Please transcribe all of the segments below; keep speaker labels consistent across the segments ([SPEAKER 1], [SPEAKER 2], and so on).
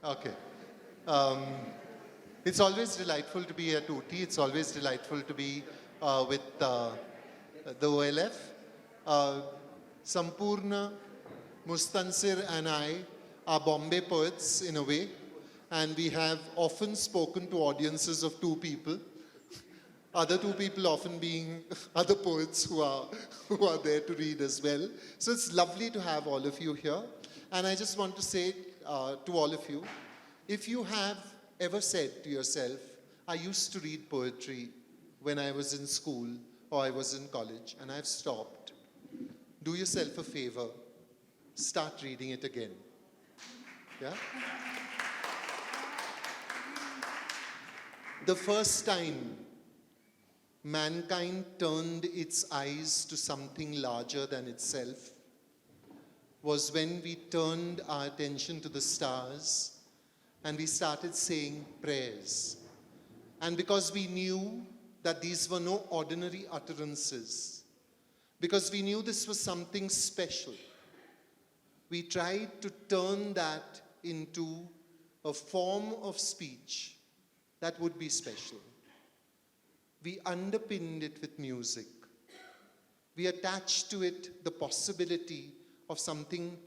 [SPEAKER 1] Okay. Um, it's always delightful to be at Ooty. It's always delightful to be with the OLF. Uh, Sampurna, Mustansir and I are Bombay poets in a way, and we have often spoken to audiences of two people. Other two people often being other poets who are there to read as well. So it's lovely to have all of you here. And I just want to say to all of you, if you have ever said to yourself, I used to read poetry when I was in school or I was in college and I've stopped, do yourself a favor, start reading it again. Yeah? The first time mankind turned its eyes to something larger than itself was when we turned our attention to the stars and we started saying prayers. And because we knew that these were no ordinary utterances, because we knew this was something special, we tried to turn that into a form of speech that would be special. We underpinned it with music. We attached to it the possibility of something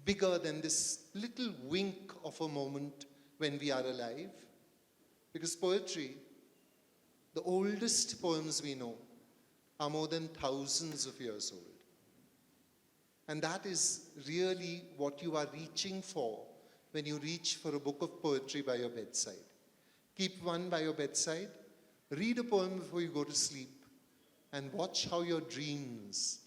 [SPEAKER 1] bigger than this little wink of a moment when we are alive. Because poetry, the oldest poems we know, are more than thousands of years old. And that is really what you are reaching for when you reach for a book of poetry by your bedside. Keep one by your bedside. Read a poem before you go to sleep and watch how your dreams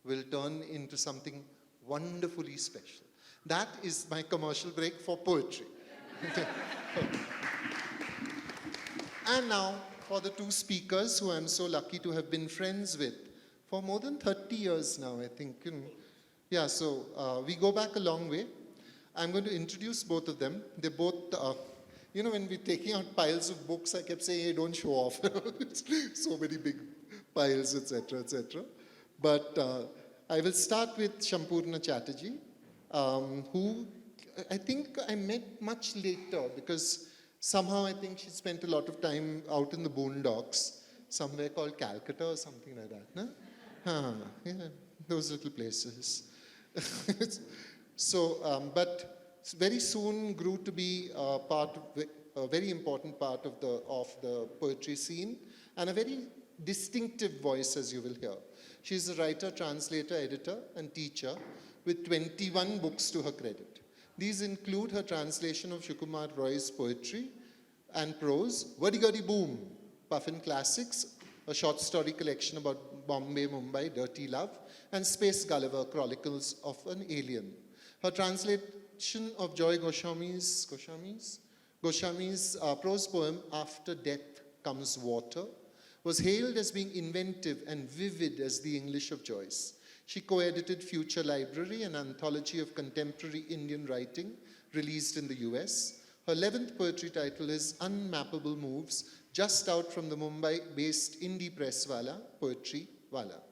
[SPEAKER 1] will turn into something wonderfully special. That is my commercial break for poetry. And now for the two speakers who I'm so lucky to have been friends with for more than 30 years now, I think. Yeah, so we go back a long way. I'm going to introduce both of them. They're both when we're taking out piles of books, I kept saying, hey, don't show off. So many big piles, etc., etc. But I will start with Sampurna Chattarji, who I think I met much later because somehow I think she spent a lot of time out in the boondocks, somewhere called Calcutta or something like that. No? Yeah, those little places. So, but very soon grew to be a very important part of the poetry scene and a very distinctive voice, as you will hear. She's a writer, translator, editor, and teacher with 21 books to her credit. These include her translation of Shukumar Roy's poetry and prose, Vadi Gadi Boom, Puffin Classics, a short story collection about Bombay, Mumbai, Dirty Love, and Space Gulliver, Chronicles of an Alien. Her translation of Joy Goswami's prose poem, After Death Comes Water, was hailed as being inventive and vivid as the English of Joyce. She co-edited Future Library, an anthology of contemporary Indian writing released in the US. Her 11th poetry title is Unmappable Moves, just out from the Mumbai-based indie press Wala, Poetry Wala.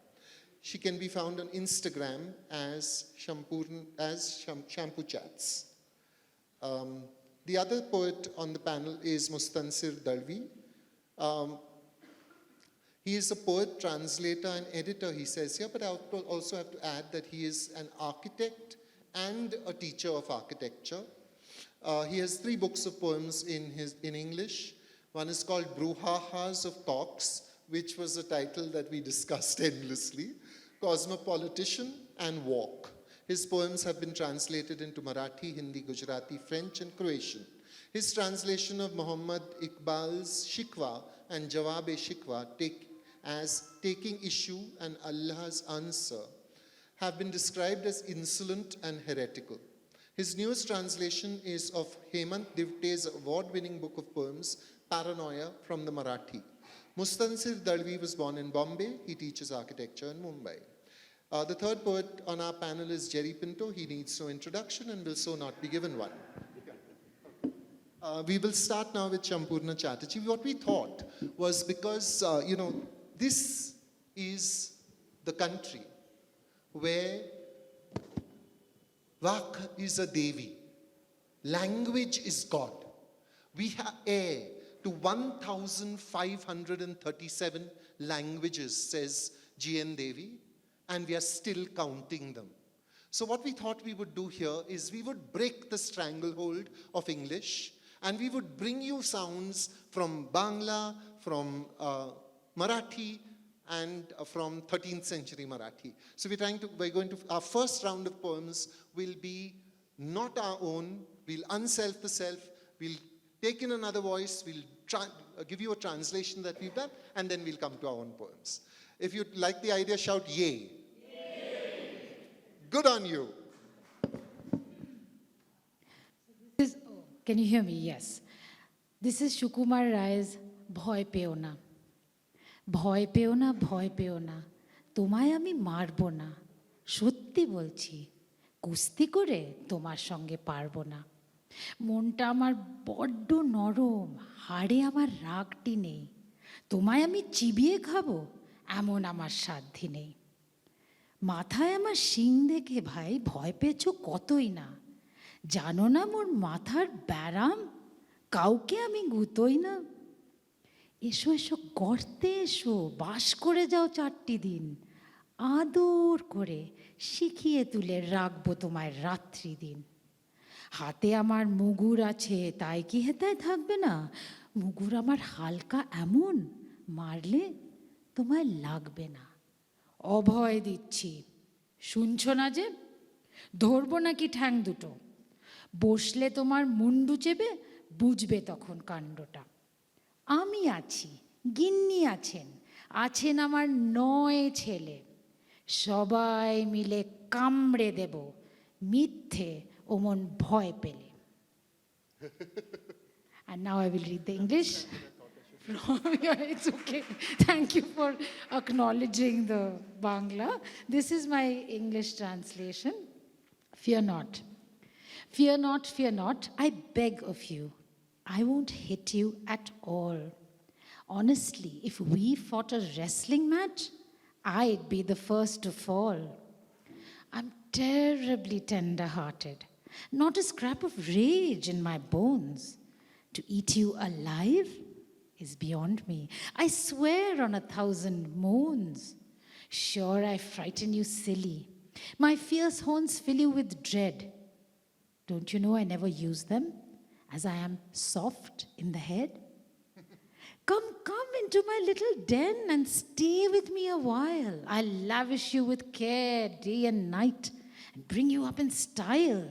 [SPEAKER 1] She can be found on Instagram as Shampoo Chats. The other poet on the panel is Mustansir Dalvi. He is a poet, translator, and editor, he says here, but I also have to add that he is an architect and a teacher of architecture. He has 3 books of poems in English. One is called Brouhahas of Cox, which was a title that we discussed endlessly, Cosmopolitan, and Walk. His poems have been translated into Marathi, Hindi, Gujarati, French, and Croatian. His translation of Muhammad Iqbal's Shikwa and Jawab-e-Shikwa, taking issue and Allah's answer, have been described as insolent and heretical. His newest translation is of Hemant Divte's award-winning book of poems, Paranoia, from the Marathi. Mustansir Dalvi was born in Bombay. He teaches architecture in Mumbai. The third poet on our panel is Jerry Pinto. He needs no introduction and will so not be given one. We will start now with Sampurna Chattarji. What we thought was because, this is the country where Vak is a Devi, Language is God. We have heir to 1,537 languages, says G.N. Devi, and we are still counting them. So what we thought we would do here is we would break the stranglehold of English, and we would bring you sounds from Bangla, from Marathi, and from 13th century Marathi. So our first round of poems will be not our own. We'll unself the self. We'll take in another voice. We'll give you a translation that we've done, and then we'll come to our own poems. If you like the idea, shout yay. Yay. Good on you.
[SPEAKER 2] Can you hear me? Yes. This is Shukumar Rai's Bhoy Peo Na. Bhoy peo na, bhoy peo na, তোমায় আমি মারব না, সত্যি বলছি, কুস্তি করে তোমার সঙ্গে পারবো না। মনটা আমার বড্ড নরম, হাড়ে আমার রাগটি নেই, তোমায় আমি চিবিয়ে খাবো এমন আমার সাধ্যি নেই। মাথায় আমার শিং দেখে ভাই ভয় পেয়েছো কতই না, জানো না মোর মাথার ব্যারাম, কাউকে আমি গুতোই না। এসো এসো গর্তে এসো, বাস করে যাও 4টি দিন, আদর করে শিখিয়ে তুলে রাখবো তোমায় রাত্রি দিন। হাতে আমার মুগুর আছে, তাই কি হেতায় থাকবে না? মুগুর আমার হালকা এমন, মারলে তোমায় লাগবে না। অভয় দিচ্ছি, শুনছো না যে? ধরবো নাকি ঠ্যাং দুটো? বসলে তোমার মুন্ডু চেপে বুঝবে তখন কাণ্ডটা। আমি আছি, গিন্নি আছেন, আছেন আমার 9 ছেলে, সবাই মিলে কামড়ে দেব মিথ্যে ওমন ভয় পেলে। And now I will read the English. It's okay. Thank you for acknowledging the Bangla. This is my English translation. Fear not. Fear not, fear not, I beg of you. I won't hit you at all. Honestly, if we fought a wrestling match, I'd be the first to fall. I'm terribly tender-hearted, not a scrap of rage in my bones. To eat you alive is beyond me. I swear on 1,000 moons. Sure, I frighten you silly. My fierce horns fill you with dread. Don't you know I never use them, as I am soft in the head? Come into my little den and stay with me a while. I'll lavish you with care day and night and bring you up in style.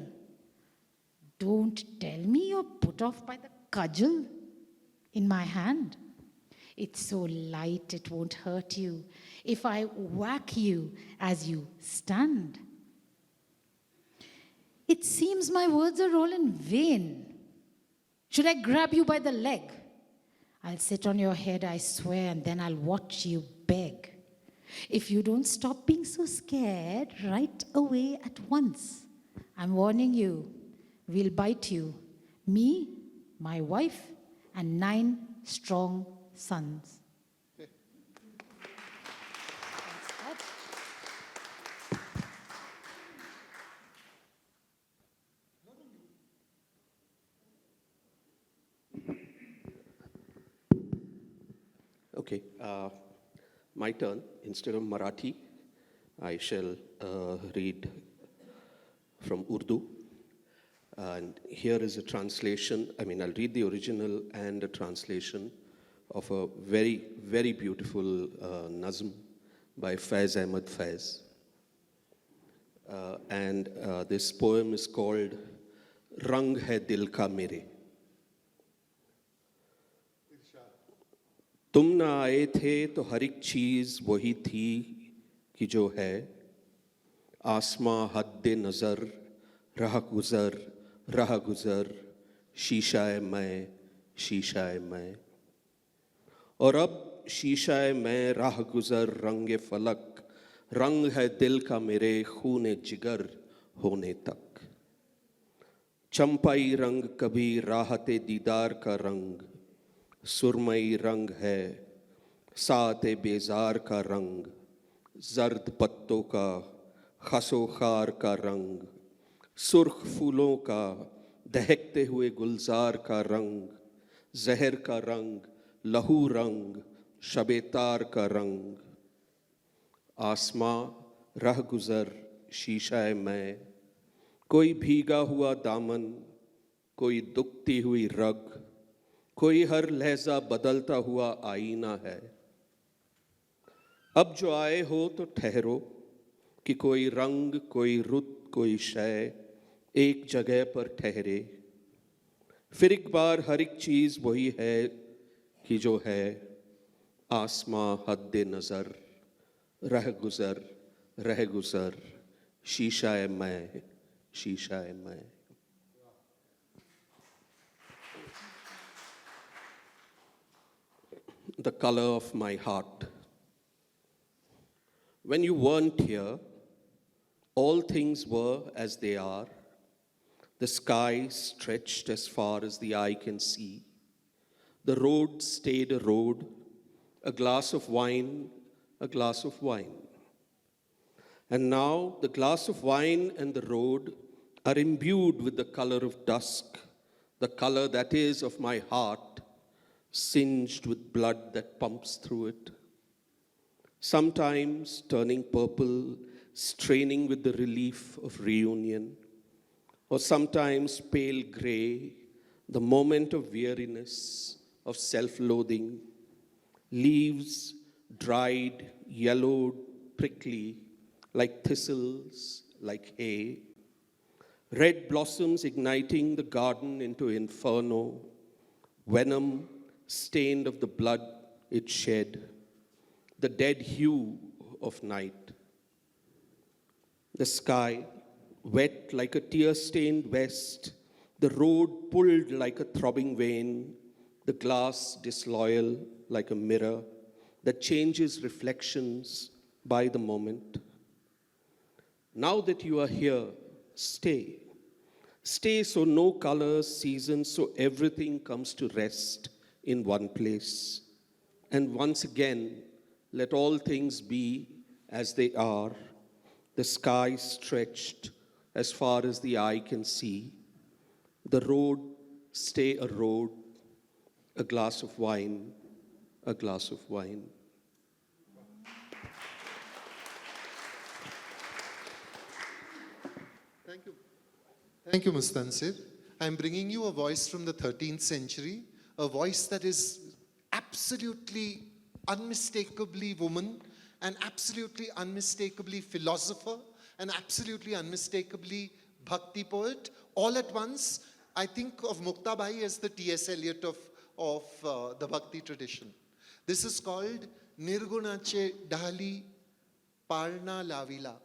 [SPEAKER 2] Don't tell me you're put off by the cudgel in my hand. It's so light it won't hurt you if I whack you as you stand. It seems my words are all in vain. Should I grab you by the leg? I'll sit on your head, I swear, and then I'll watch you beg. If you don't stop being so scared right away at once, I'm warning you, we'll bite you. Me, my wife, and 9 strong sons.
[SPEAKER 3] Okay, my turn. Instead of Marathi, I shall read from Urdu. And here is a translation. I'll read the original and a translation of a very, very beautiful nazm by Faiz Ahmad Faiz. And this poem is called Rang Hai Dil Ka Mere. तुम ना आए थे तो हर एक चीज़ वही थी कि जो है, आसमां हद्दे नज़र राह गुज़र शीशाए मैं और अब शीशाए मैं राह गुज़र रंगे फलक रंग है दिल का मेरे खूने जिगर होने तक। चंपाई रंग कभी राहते दीदार का रंग, सुरमई रंग है साते बेजार का रंग, जर्द पत्तों का खसो खार का रंग, सुर्ख फूलों का दहकते हुए गुलजार का रंग, जहर का रंग, लहू रंग, शबेतार का रंग। आसमां रह गुजर शीशा मैं, कोई भीगा हुआ दामन, कोई दुखती हुई रग, कोई हर लहजा बदलता हुआ आईना है। अब जो आए हो तो ठहरो कि कोई रंग, कोई रुत, कोई शय एक जगह पर ठहरे। फिर एक बार हर एक चीज वही है कि जो है, आसमां हद्दे नजर, रह गुजर, शीशा मैं, शीशा मैं। The color of my heart. When you weren't here, all things were as they are. The sky stretched as far as the eye can see. The road stayed a road, a glass of wine, a glass of wine. And now the glass of wine and the road are imbued with the color of dusk, the color that is of my heart, singed with blood that pumps through it. Sometimes turning purple, straining with the relief of reunion, or sometimes pale gray, the moment of weariness, of self-loathing, leaves dried, yellowed, prickly, like thistles, like hay, red blossoms igniting the garden into inferno, venom stained of the blood it shed, the dead hue of night. The sky, wet like a tear-stained vest, the road pulled like a throbbing vein, the glass disloyal like a mirror that changes reflections by the moment. Now that you are here, stay. Stay so no colors, seasons, so everything comes to rest in one place. And once again, let all things be as they are, the sky stretched as far as the eye can see, the road stay a road, a glass of wine, a glass of wine.
[SPEAKER 1] Thank you. Thank you, Mustansir. I'm bringing you a voice from the 13th century, a voice that is absolutely, unmistakably woman, and absolutely unmistakably philosopher, and absolutely unmistakably bhakti poet, all at once. I think of Muktabai as the T.S. Eliot of the bhakti tradition. This is called Nirgunache Dalvi Sampurna Lavila,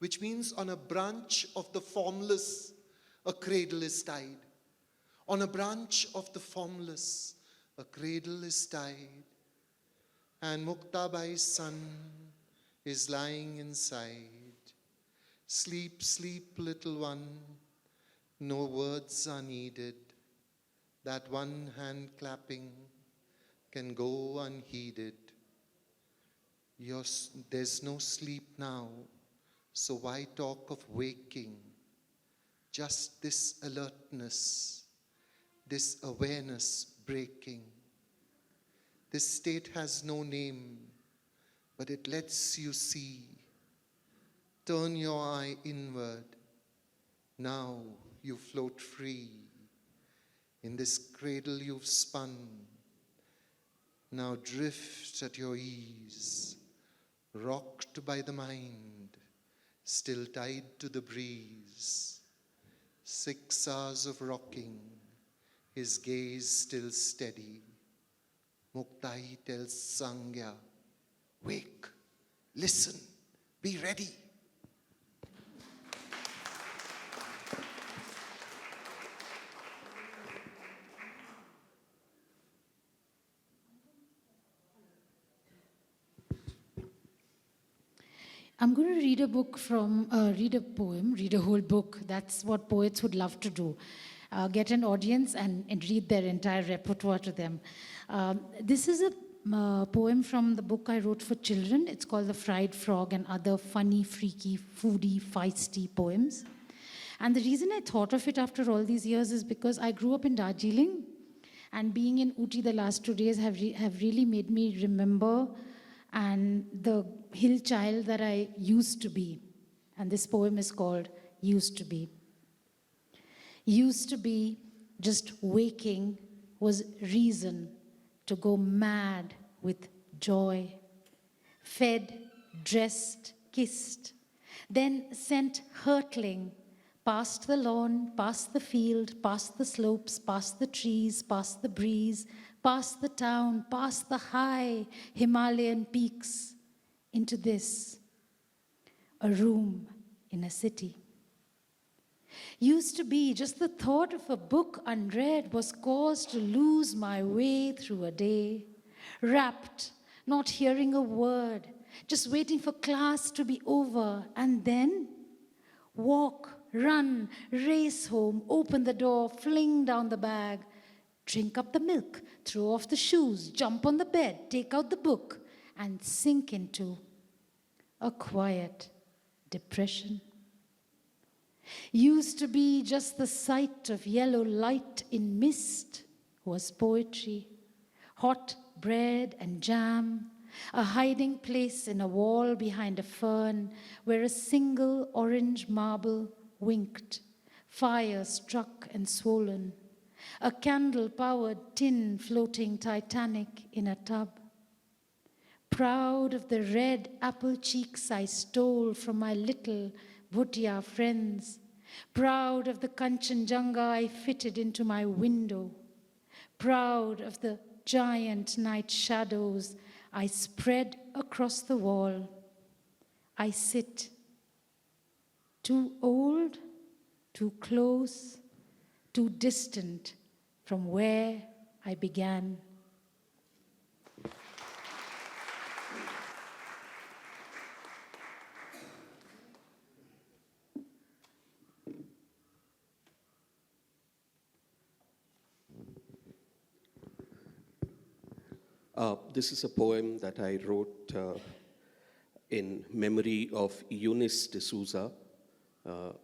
[SPEAKER 1] which means on a branch of the formless, a cradle is tied. On a branch of the formless, a cradle is tied. And Muktabai's son is lying inside. Sleep, sleep, little one, no words are needed. That one hand clapping can go unheeded. There's no sleep now, so why talk of waking? Just this alertness, this awareness breaking. This state has no name, but it lets you see. Turn your eye inward. Now you float free. In this cradle you've spun. Now drift at your ease, rocked by the mind, still tied to the breeze. 6 hours of rocking, his gaze still steady. Muktai tells Sangya, wake, listen, be ready.
[SPEAKER 2] I'm going to read a book from, read a poem, read a whole book. That's what poets would love to do. Get an audience and read their entire repertoire to them. This is a poem from the book I wrote for children. It's called The Fried Frog and Other Funny, Freaky, Foodie, Feisty Poems. And the reason I thought of it after all these years is because I grew up in Darjeeling, and being in Ooty the last 2 days have really made me remember and the hill child that I used to be. And this poem is called Used to Be. Used to be just waking was reason to go mad with joy. Fed, dressed, kissed, then sent hurtling past the lawn, past the field, past the slopes, past the trees, past the breeze, past the town, past the high Himalayan peaks, into this, a room in a city. Used to be just the thought of a book unread was cause to lose my way through a day, wrapped, not hearing a word, just waiting for class to be over, and then walk, run, race home, open the door, fling down the bag, drink up the milk, throw off the shoes, jump on the bed, take out the book, and sink into a quiet depression. Used to be just the sight of yellow light in mist was poetry, hot bread and jam, a hiding place in a wall behind a fern where a single orange marble winked, fire struck and swollen, a candle-powered tin floating Titanic in a tub. Proud of the red apple cheeks I stole from my little Bhutia friends, proud of the Kanchenjunga I fitted into my window, proud of the giant night shadows I spread across the wall. I sit, too old, too close, too distant from where I began.
[SPEAKER 3] This is a poem that I wrote in memory of Eunice D'Souza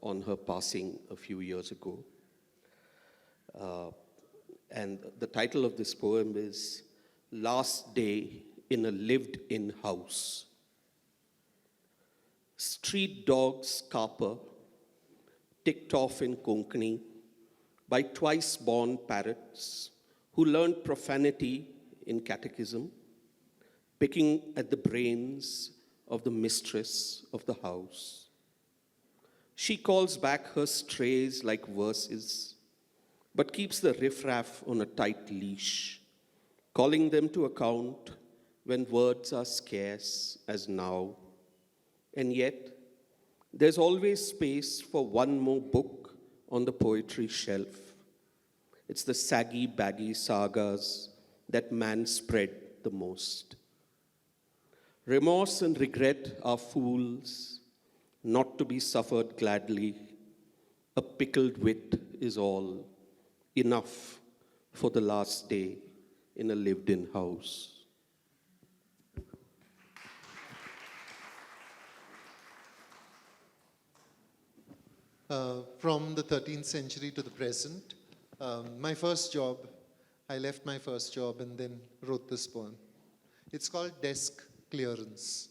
[SPEAKER 3] on her passing a few years ago. And the title of this poem is Last Day in a Lived-In House. Street dogs caper, ticked off in Konkani by twice-born parrots who learned profanity in catechism, picking at the brains of the mistress of the house. She calls back her strays like verses, but keeps the riffraff on a tight leash, calling them to account when words are scarce as now. And yet, there's always space for one more book on the poetry shelf. It's the saggy, baggy sagas that man spread the most. Remorse and regret are fools, not to be suffered gladly. A pickled wit is all, enough for the last day in a lived-in house.
[SPEAKER 1] From the 13th century to the present, my first job, I left my first job and then wrote this poem. It's called Desk Clearance.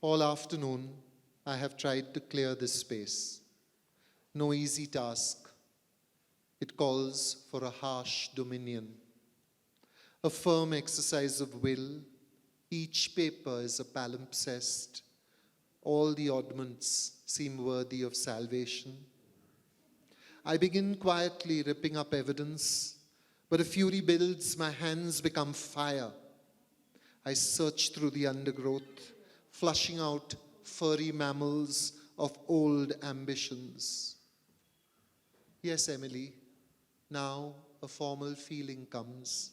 [SPEAKER 1] All afternoon, I have tried to clear this space. No easy task. It calls for a harsh dominion. A firm exercise of will. Each paper is a palimpsest. All the oddments seem worthy of salvation. I begin quietly ripping up evidence, but a fury builds, my hands become fire. I search through the undergrowth, flushing out furry mammals of old ambitions. Yes, Emily, now a formal feeling comes.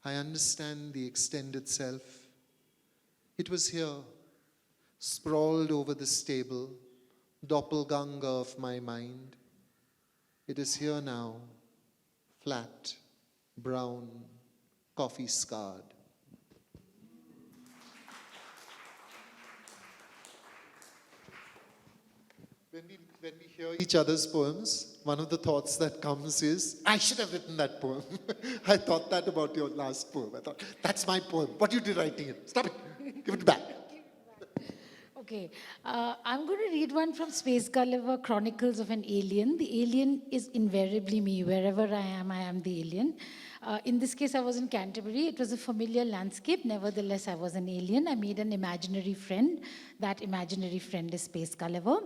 [SPEAKER 1] I understand the extended self. It was here, sprawled over the stable, doppelganger of my mind. It is here now, flat, brown, coffee-scarred. When we hear each other's poems, one of the thoughts that comes is, I should have written that poem. I thought that about your last poem. I thought, that's my poem. What are you writing it? Stop it. Give it back.
[SPEAKER 2] Okay, I'm going to read one from Space Gulliver, Chronicles of an Alien. The alien is invariably me. Wherever I am the alien. In this case, I was in Canterbury. It was a familiar landscape. Nevertheless, I was an alien. I made an imaginary friend. That imaginary friend is Space Gulliver.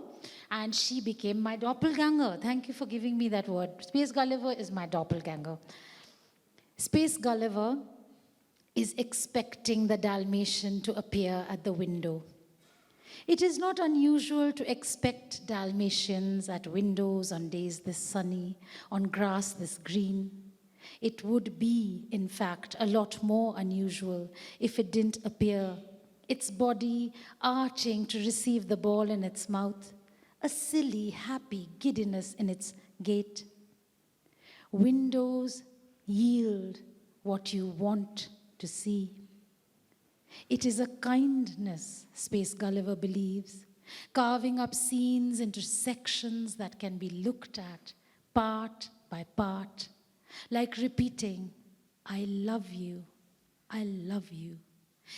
[SPEAKER 2] And she became my doppelganger. Thank you for giving me that word. Space Gulliver is my doppelganger. Space Gulliver is expecting the Dalmatian to appear at the window. It is not unusual to expect Dalmatians at windows on days this sunny, on grass this green. It would be, in fact, a lot more unusual if it didn't appear, its body arching to receive the ball in its mouth, a silly, happy giddiness in its gait. Windows yield what you want to see. It is a kindness, Space Gulliver believes, carving up scenes into sections that can be looked at part by part, like repeating, I love you,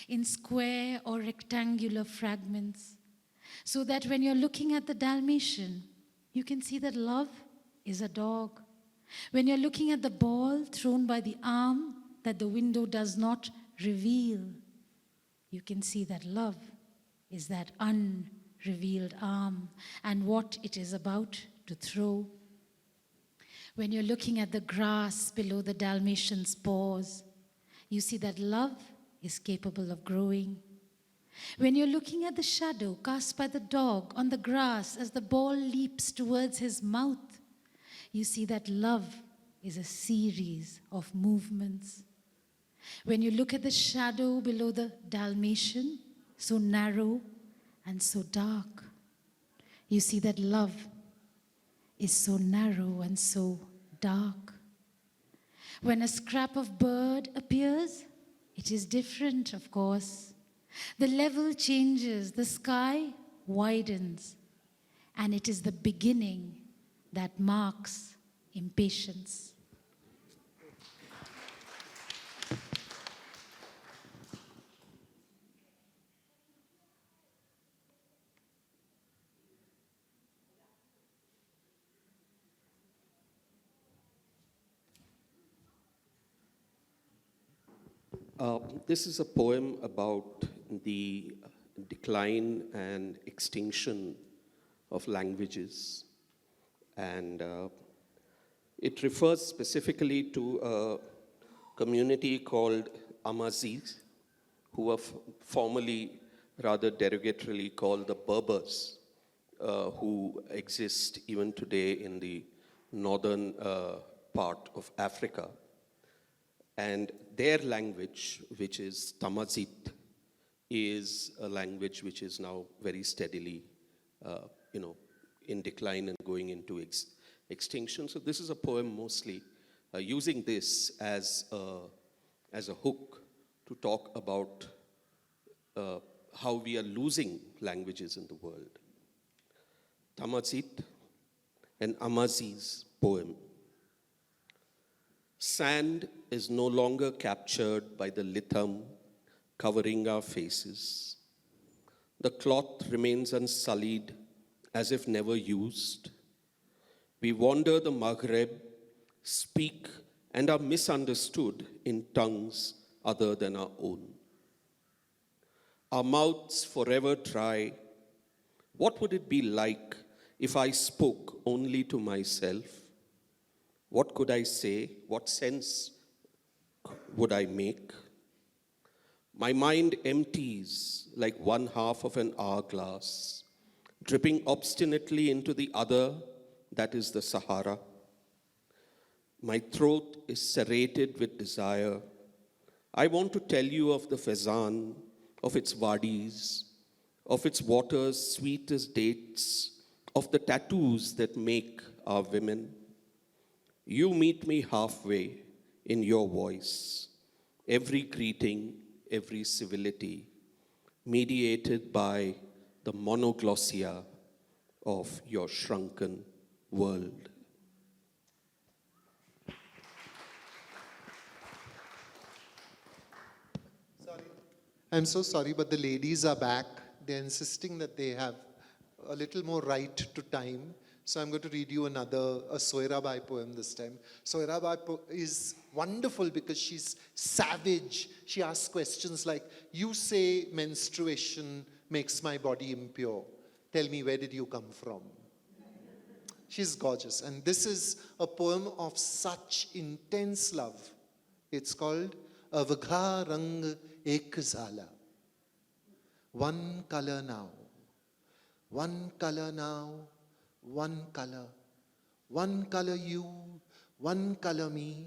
[SPEAKER 2] in square or rectangular fragments, so that when you're looking at the Dalmatian, you can see that love is a dog. When you're looking at the ball thrown by the arm that the window does not reveal, you can see that love is that unrevealed arm and what it is about to throw. When you're looking at the grass below the Dalmatian's paws, you see that love is capable of growing. When you're looking at the shadow cast by the dog on the grass as the ball leaps towards his mouth, you see that love is a series of movements. When you look at the shadow below the Dalmatian, so narrow and so dark, you see that love is so narrow and so dark. When a scrap of bird appears, it is different, of course. The level changes, the sky widens, and it is the beginning that marks impatience.
[SPEAKER 3] This is a poem about the decline and extinction of languages. And it refers specifically to a community called Amazigh, who were formerly rather derogatorily called the Berbers, who exist even today in the northern part of Africa. And their language, which is Tamazight, is a language which is now very steadily, in decline and going into extinction. So this is a poem mostly using this as a hook to talk about how we are losing languages in the world. Tamazight, an Amazigh's poem. Sand is no longer captured by the litham covering our faces. The cloth remains unsullied as if never used. We wander the Maghreb, speak and are misunderstood in tongues other than our own. Our mouths forever dry. What would it be like if I spoke only to myself? What could I say? What sense would I make? My mind empties like one half of an hourglass, dripping obstinately into the other, that is the Sahara. My throat is serrated with desire. I want to tell you of the Fezan, of its wadis, of its waters sweet as dates, of the tattoos that make our women. You meet me halfway in your voice, every greeting, every civility, mediated by the monoglossia of your shrunken world.
[SPEAKER 1] I'm so sorry, but the ladies are back. They're insisting that they have a little more right to time. So I'm going to read you a Soirabai poem this time. Soirabai is wonderful because she's savage. She asks questions like, you say menstruation makes my body impure. Tell me, where did you come from? She's gorgeous. And this is a poem of such intense love. It's called Avagha Rang Ek Zala. One color now. One color now. One color. One color you. One color me.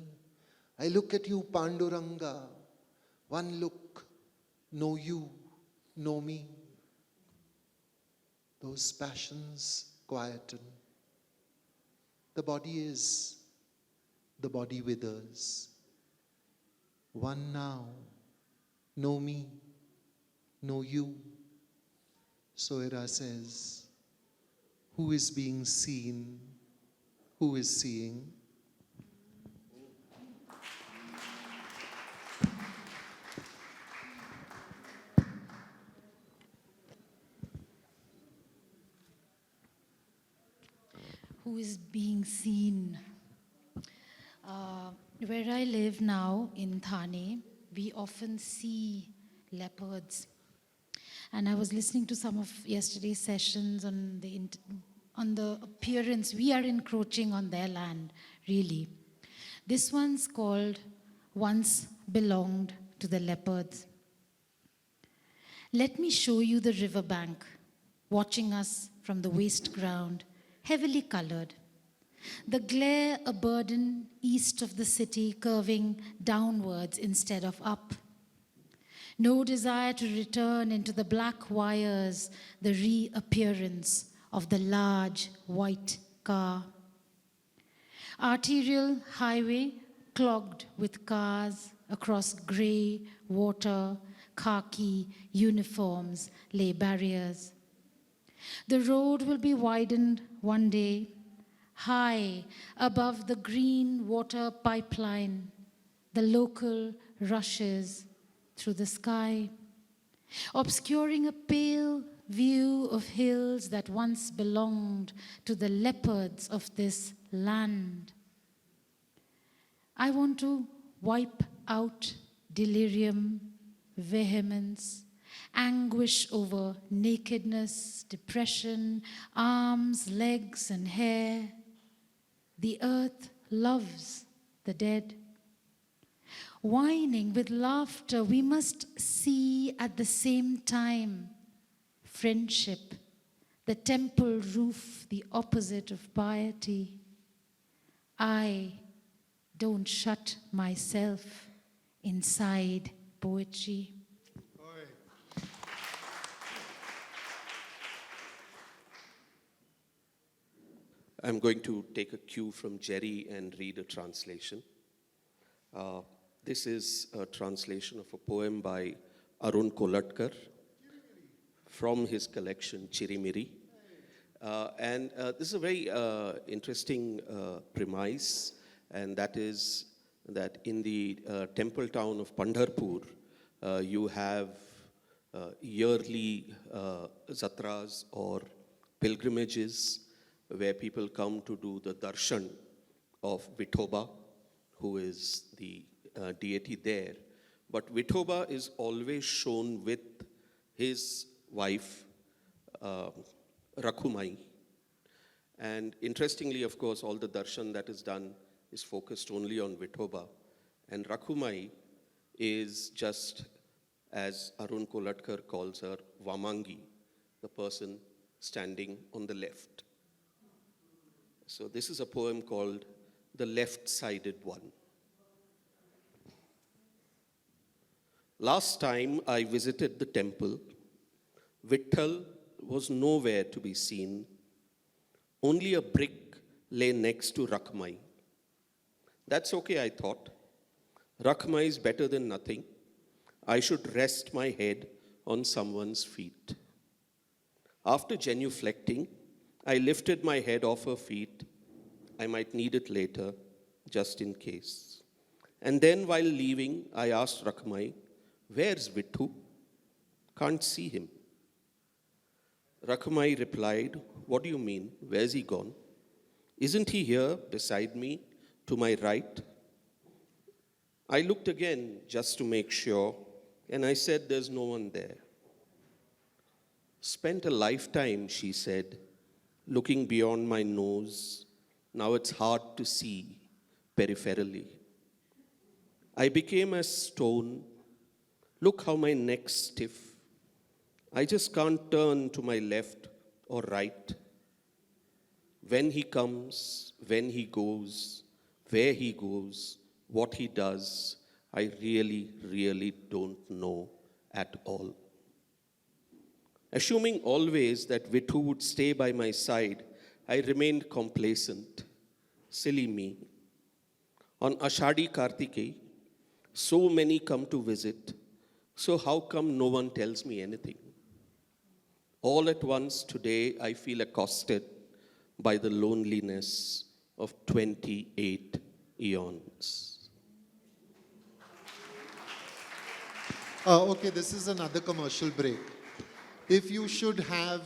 [SPEAKER 1] I look at you, Panduranga. One look. No you. No me. Those passions quieten. The body is. The body withers. One now. No me. No you. Soira says, who is being seen? Who is seeing?
[SPEAKER 2] Who is being seen? Where I live now in Thane, we often see leopards. And I was listening to some of yesterday's sessions on the appearance. We are encroaching on their land, really. This one's called Once Belonged to the Leopards. Let me show you the riverbank, watching us from the waste ground, heavily colored. The glare a burden east of the city, curving downwards instead of up. No desire to return into the black wires, the reappearance of the large white car. Arterial highway clogged with cars across grey, water, khaki uniforms lay barriers. The road will be widened one day, high above the green water pipeline. The local rushes through the sky, obscuring a pale view of hills that once belonged to the leopards of this land. I want to wipe out delirium, vehemence, anguish over nakedness, depression, arms, legs, and hair. The earth loves the dead. Whining with laughter, we must see at the same time friendship, the temple roof, the opposite of piety. I don't shut myself inside poetry.
[SPEAKER 3] I'm going to take a cue from Jerry and read a translation. This is a translation of a poem by Arun Kolatkar from his collection Chirimiri. And this is a very interesting premise, and that is that in the temple town of Pandharpur, you have yearly zatras or pilgrimages where people come to do the darshan of Vithoba, who is the deity there. But Vithoba is always shown with his wife, Rakhumai. And interestingly, of course, all the darshan that is done is focused only on Vithoba. And Rakhumai is just, as Arun Kolatkar calls her, Vamangi, the person standing on the left. So this is a poem called The Left-Sided One. Last time I visited the temple, Vitthal was nowhere to be seen. Only a brick lay next to Rakhmai. That's okay, I thought. Rakhmai is better than nothing. I should rest my head on someone's feet. After genuflecting, I lifted my head off her feet. I might need it later, just in case. And then while leaving, I asked Rakmai, "Where's Vittu? Can't see him." Rakmai replied, "What do you mean? Where's he gone? Isn't he here beside me, to my right?" I looked again just to make sure, and I said, "There's no one there." "Spent a lifetime," she said, "looking beyond my nose. Now it's hard to see peripherally." I became as stone. Look how my neck's stiff. I just can't turn to my left or right. When he comes, when he goes, where he goes, what he does, I really, really don't know at all. Assuming always that Vittu would stay by my side, I remained complacent. Silly me. On Ashadi Kartikeya, so many come to visit, so how come no one tells me anything? All at once today, I feel accosted by the loneliness of 28 eons.
[SPEAKER 1] Okay, this is another commercial break. If you should have,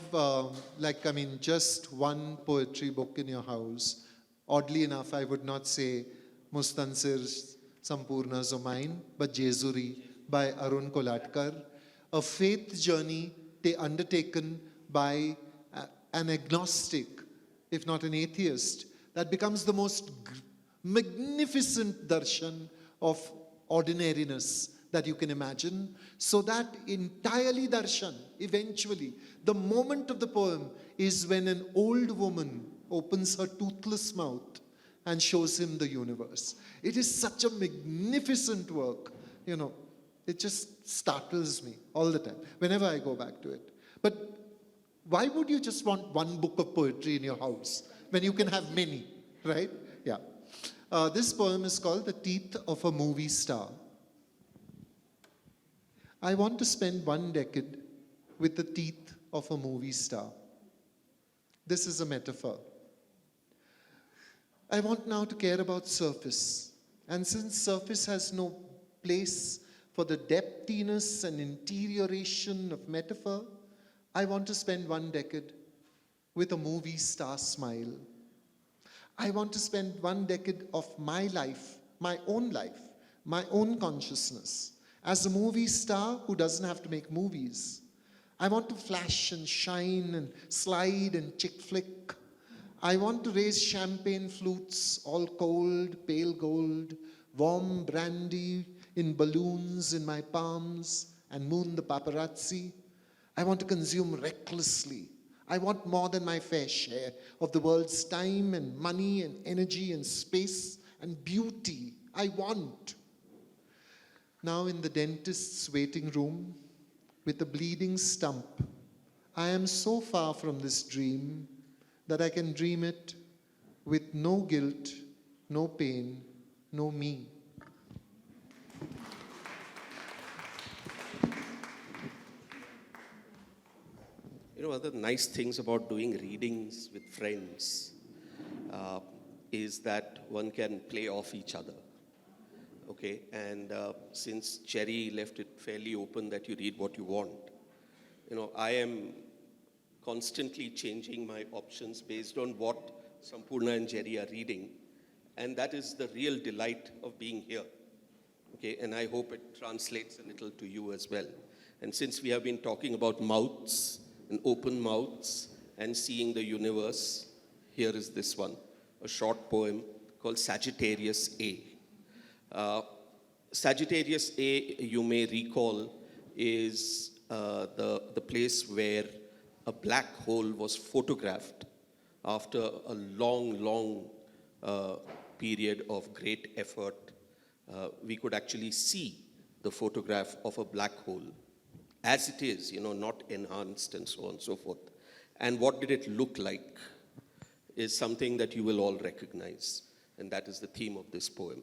[SPEAKER 1] just one poetry book in your house, oddly enough, I would not say Mustansir Sampurna's or mine, but Jezuri by Arun Kolatkar, a faith journey undertaken by an agnostic, if not an atheist, that becomes the most magnificent darshan of ordinariness that you can imagine. So that entirely darshan, eventually, the moment of the poem is when an old woman opens her toothless mouth and shows him the universe. It is such a magnificent work, it just startles me all the time, whenever I go back to it. But why would you just want one book of poetry in your house when you can have many, right? Yeah. This poem is called The Teeth of a Movie Star. I want to spend 1 decade with the teeth of a movie star. This is a metaphor. I want now to care about surface. And since surface has no place for the depthiness and interioration of metaphor, I want to spend 1 decade with a movie star smile. I want to spend 1 decade of my life, my own consciousness, as a movie star who doesn't have to make movies. I want to flash and shine and slide and chick flick. I want to raise champagne flutes, all cold, pale gold, warm brandy in balloons in my palms, and moon the paparazzi. I want to consume recklessly. I want more than my fair share of the world's time and money and energy and space and beauty. I want. Now in the dentist's waiting room, with a bleeding stump, I am so far from this dream that I can dream it with no guilt, no pain, no me.
[SPEAKER 3] One of the nice things about doing readings with friends is that one can play off each other. Okay, and since Jerry left it fairly open that you read what you want, I am constantly changing my options based on what Sampurna and Jerry are reading, and that is the real delight of being here. Okay, and I hope it translates a little to you as well. And since we have been talking about mouths and open mouths and seeing the universe, here is this one, a short poem called Sagittarius A. Sagittarius A, you may recall, is the place where a black hole was photographed after a long period of great effort. We could actually see the photograph of a black hole as it is, not enhanced and so on and so forth. And what did it look like is something that you will all recognize, and that is the theme of this poem.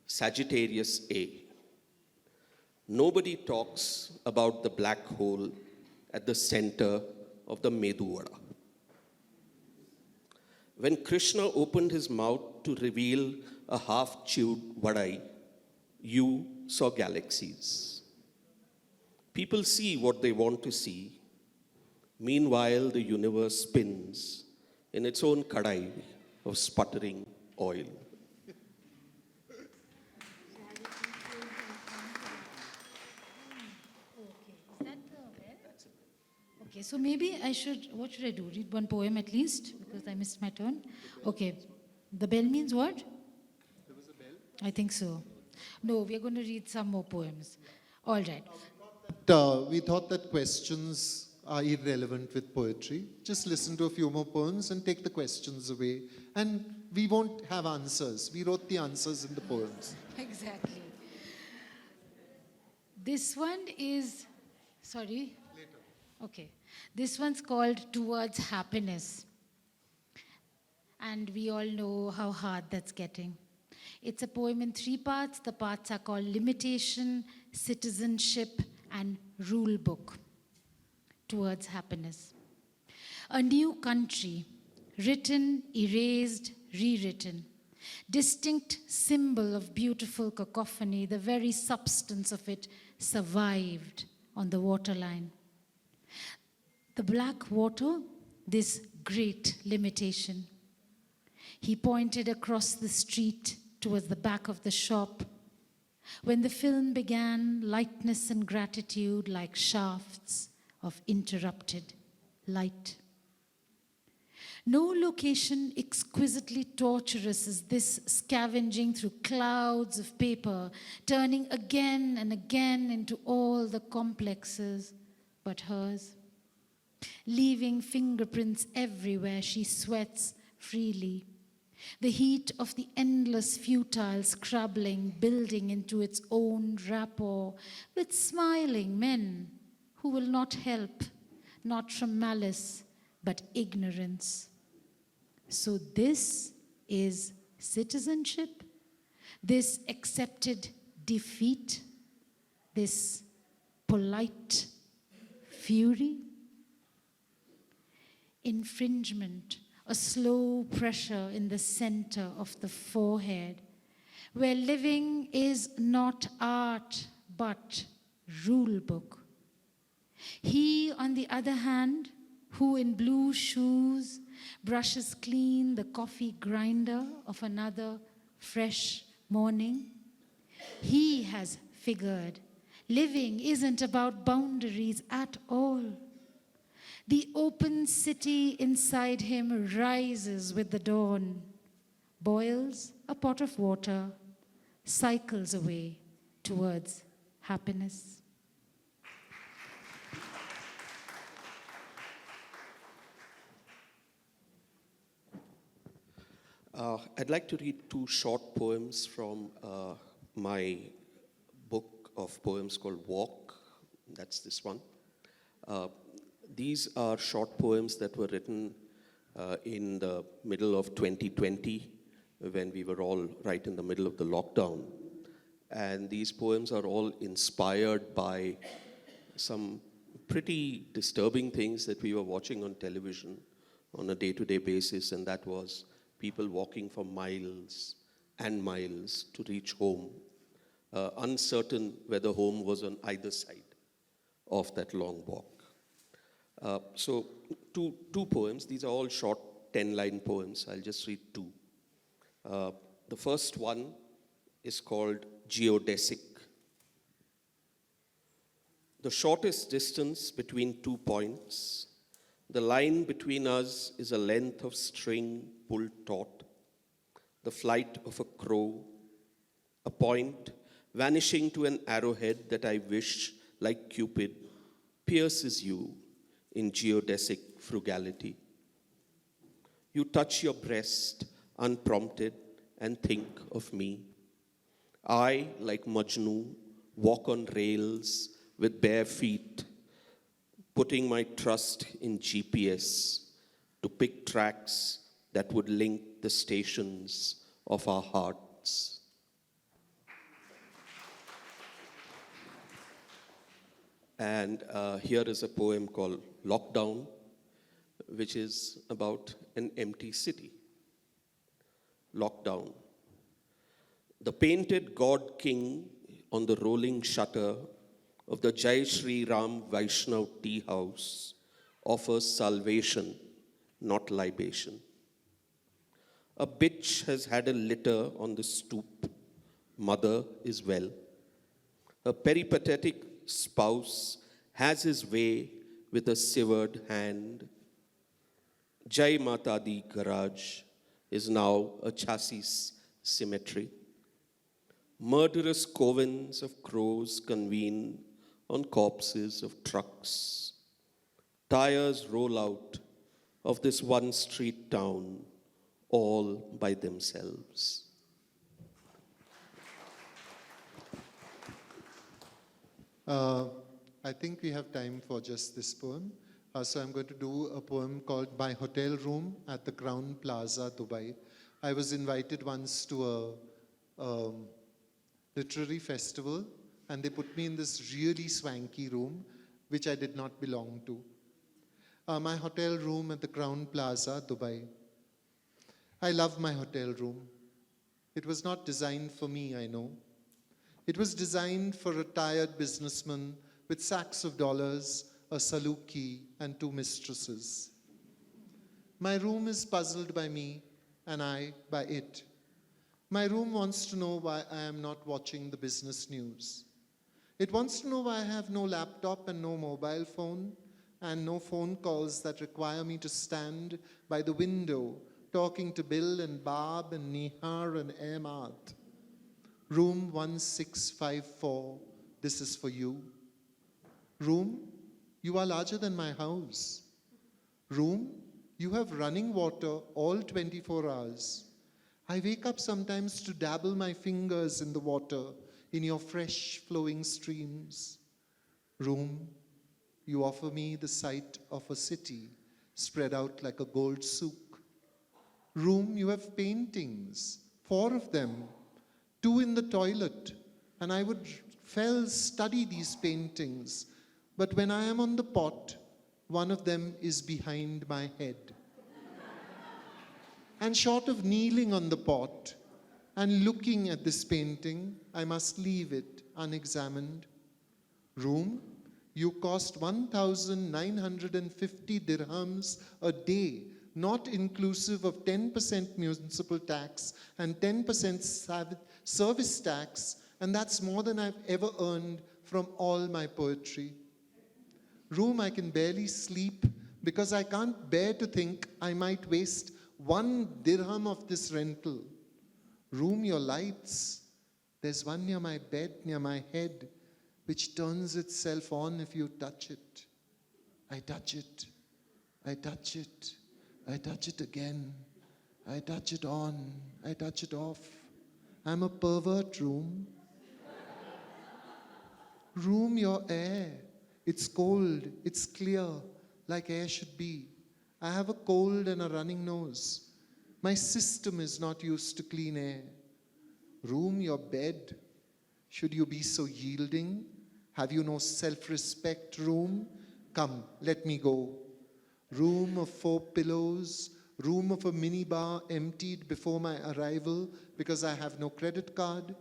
[SPEAKER 3] Sagittarius A. Nobody talks about the black hole at the center of the Medu Vada. When Krishna opened his mouth to reveal a half-chewed vadai, you saw galaxies. People see what they want to see. Meanwhile, the universe spins in its own kadai of sputtering oil.
[SPEAKER 2] Okay, so maybe what should I do? Read one poem at least, because I missed my turn. Okay, the bell means what?
[SPEAKER 1] There was a bell.
[SPEAKER 2] I think so. No, we are going to read some more poems. All right.
[SPEAKER 1] We thought that questions are irrelevant with poetry. Just listen to a few more poems and take the questions away. And we won't have answers. We wrote the answers in the poems.
[SPEAKER 2] Exactly. This one is, sorry?
[SPEAKER 1] Later.
[SPEAKER 2] Okay. This one's called Towards Happiness. And we all know how hard that's getting. It's a poem in 3 parts. The parts are called Limitation, Citizenship, and Rule Book. Towards Happiness. A new country, written, erased, rewritten. Distinct symbol of beautiful cacophony, the very substance of it survived on the waterline. The black water, this great limitation. He pointed across the street towards the back of the shop. When the film began, lightness and gratitude like shafts of interrupted light. No location exquisitely torturous as this scavenging through clouds of paper, turning again and again into all the complexes but hers. Leaving fingerprints everywhere, she sweats freely. The heat of the endless futile scrabbling building into its own rapport with smiling men who will not help, not from malice, but ignorance. So this is citizenship, this accepted defeat, this polite fury. Infringement, a slow pressure in the center of the forehead, where living is not art but rule book. He, on the other hand, who in blue shoes brushes clean the coffee grinder of another fresh morning, he has figured living isn't about boundaries at all. The open city inside him rises with the dawn, boils a pot of water, cycles away towards happiness.
[SPEAKER 3] I'd like to read 2 short poems from my book of poems called Walk. That's this one. These are short poems that were written in the middle of 2020 when we were all right in the middle of the lockdown. And these poems are all inspired by some pretty disturbing things that we were watching on television on a day-to-day basis, and that was people walking for miles and miles to reach home, uncertain whether home was on either side of that long walk. So two poems. These are all short 10-line poems. I'll just read 2. The first one is called Geodesic. The shortest distance between 2 points, the line between us is a length of string pulled taut, the flight of a crow, a point vanishing to an arrowhead that I wish, like Cupid, pierces you in geodesic frugality. You touch your breast unprompted and think of me. I, like Majnu, walk on rails with bare feet, putting my trust in GPS to pick tracks that would link the stations of our hearts. And here is a poem called Lockdown, which is about an empty city. lockdown. The painted God King on the rolling shutter of the Jai Shri Ram Vaishnav tea house offers salvation, not libation. A bitch has had a litter on the stoop. Mother is well. A peripatetic spouse has his way with a severed hand. Jai Mata Di Garage is now a chassis cemetery. Murderous covens of crows convene on corpses of trucks. Tires roll out of this one street town all by themselves.
[SPEAKER 1] I think we have time for just this poem. So I'm going to do a poem called My Hotel Room at the Crown Plaza, Dubai. I was invited once to a literary festival, and they put me in this really swanky room, which I did not belong to. My hotel room at the Crown Plaza, Dubai. I love my hotel room. It was not designed for me, I know. It was designed for a tired businessman with sacks of dollars, a saluki, and 2 mistresses. My room is puzzled by me, and I by it. My room wants to know why I am not watching the business news. It wants to know why I have no laptop and no mobile phone, and no phone calls that require me to stand by the window talking to Bill and Bob and Nihar and Ahmad. Room 1654, this is for you. Room, you are larger than my house. Room, you have running water all 24 hours. I wake up sometimes to dabble my fingers in the water in your fresh flowing streams. Room, you offer me the sight of a city spread out like a gold souk. Room, you have paintings, 4 of them, 2 in the toilet, and I would study these paintings. But when I am on the pot, one of them is behind my head. And short of kneeling on the pot and looking at this painting, I must leave it unexamined. Room, you cost 1,950 dirhams a day, not inclusive of 10% municipal tax and 10% service tax, and that's more than I've ever earned from all my poetry. Room, I can barely sleep because I can't bear to think I might waste 1 dirham of this rental. Room, your lights, there's one near my bed, near my head, which turns itself on if you touch it. I touch it, I touch it, I touch it again, I touch it on, I touch it off. I'm a pervert, Room. Room, your air, it's cold, it's clear, like air should be. I have a cold and a running nose. My system is not used to clean air. Room, your bed, should you be so yielding? Have you no self-respect, Room? Come, let me go. Room of 4 pillows, room of a minibar emptied before my arrival because I have no credit card.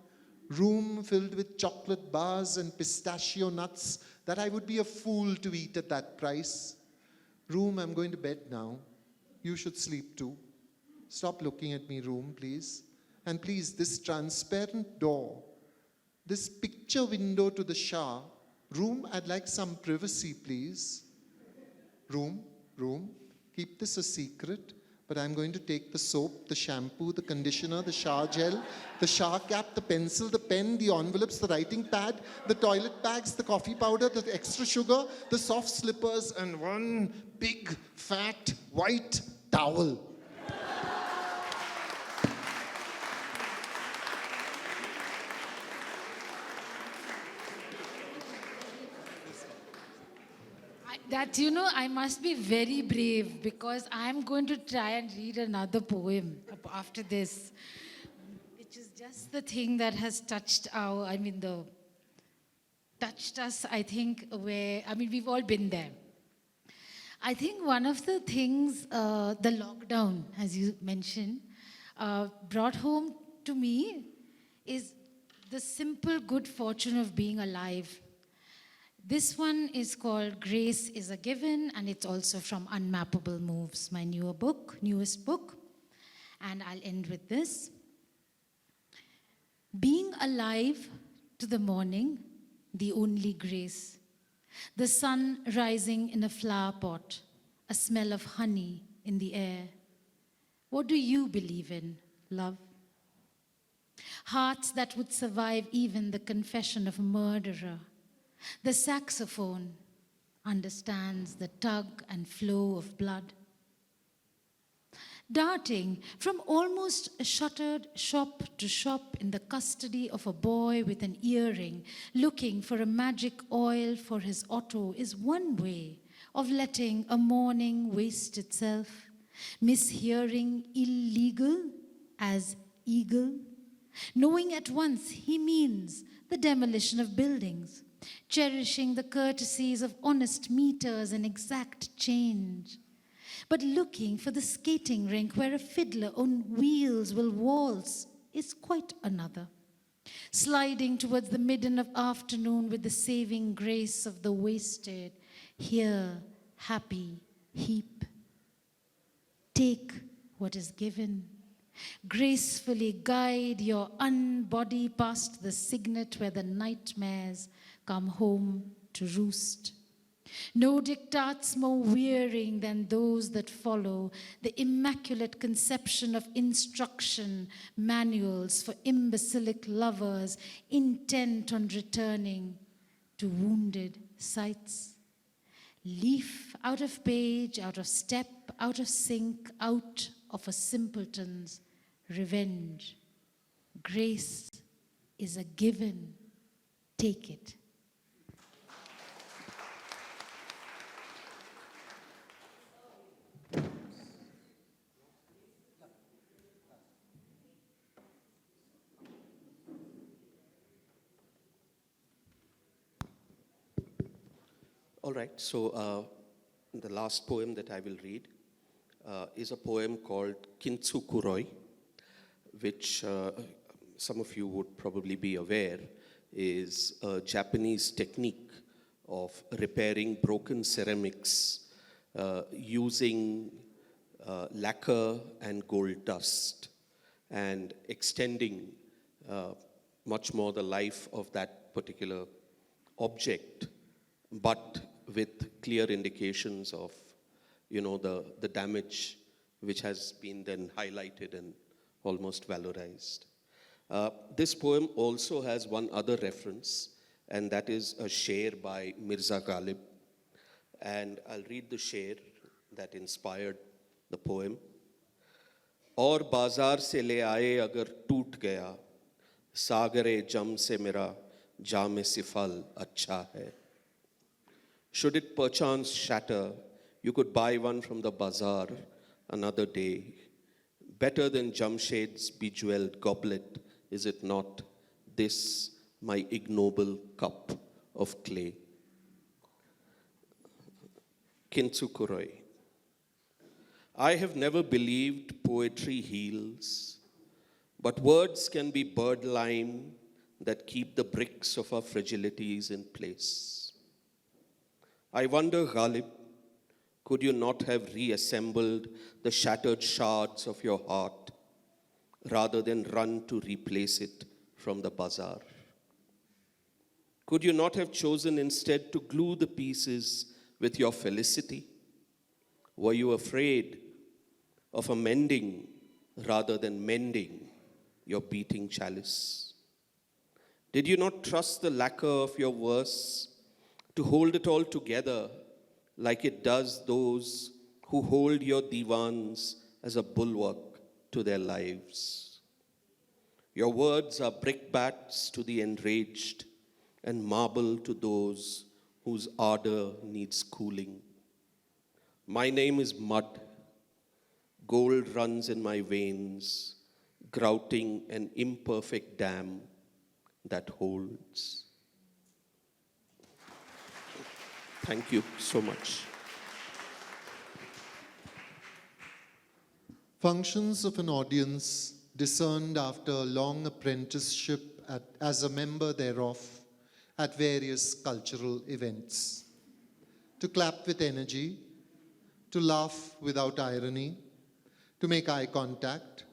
[SPEAKER 1] Room filled with chocolate bars and pistachio nuts that I would be a fool to eat at that price. Room, I'm going to bed now. You should sleep too. Stop looking at me, Room, please. And please, this transparent door, this picture window to the Shah. Room, I'd like some privacy, please. Room, keep this a secret, but I'm going to take the soap, the shampoo, the conditioner, the shower gel, the shower cap, the pencil, the pen, the envelopes, the writing pad, the toilet bags, the coffee powder, the extra sugar, the soft slippers, and one big, fat, white towel.
[SPEAKER 2] I must be very brave because I'm going to try and read another poem after this, which is just the thing that has touched us, I think, we've all been there. I think one of the things, the lockdown, as you mentioned, brought home to me is the simple good fortune of being alive. This one is called Grace is a Given, and it's also from Unmappable Moves, my newest book. And I'll end with this. Being alive to the morning, the only grace. The sun rising in a flower pot, a smell of honey in the air. What do you believe in, love? Hearts that would survive even the confession of a murderer. The saxophone understands the tug and flow of blood. Darting from almost a shuttered shop to shop in the custody of a boy with an earring, looking for a magic oil for his auto is one way of letting a morning waste itself, mishearing illegal as eagle, knowing at once he means the demolition of buildings, cherishing the courtesies of honest meters and exact change, but looking for the skating rink where a fiddler on wheels will waltz is quite another. Sliding towards the midden of afternoon with the saving grace of the wasted, here, happy, heap. Take what is given. Gracefully guide your unbody past the signet where the nightmares come home to roost. No diktats more wearying than those that follow the immaculate conception of instruction manuals for imbecilic lovers intent on returning to wounded sights. Leaf out of page, out of step, out of sync, out of a simpleton's revenge. Grace is a given. Take it.
[SPEAKER 3] All right, so the last poem that I will read is a poem called Kintsukuroi, which some of you would probably be aware is a Japanese technique of repairing broken ceramics using lacquer and gold dust and extending much more the life of that particular object, but with clear indications of, the damage which has been then highlighted and almost valorized. This poem also has one other reference, and that is a sher by Mirza Ghalib. And I'll read the sher that inspired the poem. और बाजार से ले आए अगर टूट गया, सागरे जम से मेरा जाम सिफल अच्छा है. Should it perchance shatter, you could buy one from the bazaar another day. Better than Jamshed's bejeweled goblet, is it not, this my ignoble cup of clay? Kintsukuroi. I have never believed poetry heals, but words can be bird lime that keep the bricks of our fragilities in place. I wonder, Ghalib, could you not have reassembled the shattered shards of your heart rather than run to replace it from the bazaar? Could you not have chosen instead to glue the pieces with your felicity? Were you afraid of amending rather than mending your beating chalice? Did you not trust the lacquer of your verse to hold it all together like it does those who hold your divans as a bulwark to their lives? Your words are brickbats to the enraged and marble to those whose ardor needs cooling. My name is mud. Gold runs in my veins, grouting an imperfect dam that holds. Thank you so much.
[SPEAKER 1] Functions of an audience discerned after a long apprenticeship as a member thereof at various cultural events. To clap with energy, to laugh without irony, to make eye contact,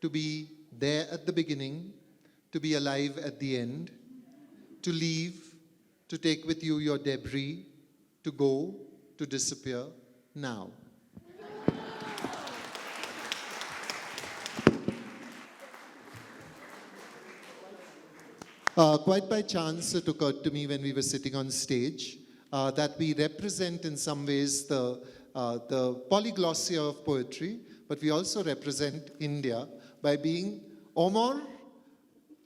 [SPEAKER 1] to be there at the beginning, to be alive at the end, to leave, to take with you your debris, to go, to disappear, now. Quite by chance, it occurred to me when we were sitting on stage that we represent in some ways the polyglossia of poetry, but we also represent India by being Omar,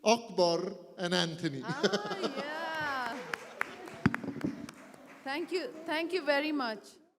[SPEAKER 1] Akbar, and Anthony.
[SPEAKER 4] Yeah. Thank you very much.